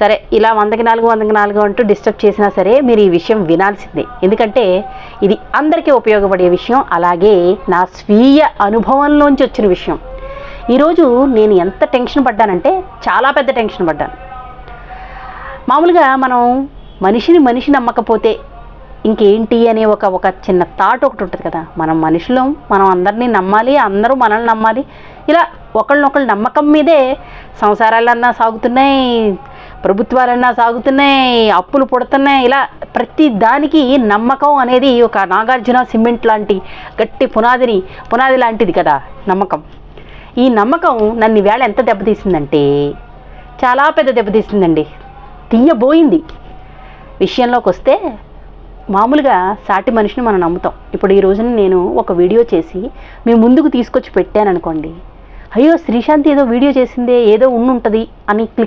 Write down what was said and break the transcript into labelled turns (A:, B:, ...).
A: సరే ఇలా 100కి 4 అంటూ డిస్టర్బ్ చేసినా సరే మీరు ఈ విషయం వినాల్సిందే. ఎందుకంటే ఇది అందరికీ ఉపయోగపడే విషయం, అలాగే నా స్వీయ అనుభవంలోంచి వచ్చిన విషయం. ఈరోజు నేను ఎంత టెన్షన్ పడ్డానంటే చాలా పెద్ద టెన్షన్ పడ్డాను. మామూలుగా మనం మనిషి నమ్మకపోతే ఇంకేంటి అనే ఒక చిన్న థాట్ ఒకటి ఉంటుంది కదా. మనం మనుషులం, మనం అందరినీ నమ్మాలి, అందరూ మనల్ని నమ్మాలి. ఇలా ఒకళ్ళనొకళ్ళు నమ్మకం మీదే సంసారాలన్నా సాగుతున్నాయి, ప్రభుత్వాలన్నా సాగుతున్నాయి, అప్పులు పుడుతున్నాయి. ఇలా ప్రతి దానికి నమ్మకం అనేది ఒక నాగార్జున సిమెంట్ లాంటి గట్టి పునాది లాంటిది కదా నమ్మకం. ఈ నమ్మకం నన్ను ఈవేళ ఎంత దెబ్బతీసిందంటే చాలా పెద్ద దెబ్బతీసిందండి, తీయబోయింది. విషయంలోకి వస్తే మామూలుగా సాటి మనిషిని మనం నమ్ముతాం. ఇప్పుడు ఈ రోజున నేను ఒక వీడియో చేసి మీ ముందుకు తీసుకొచ్చి పెట్టాను అనుకోండి, అయ్యో శ్రీశాంతి ఏదో వీడియో చేసిందే, ఏదో ఉంటుంది అని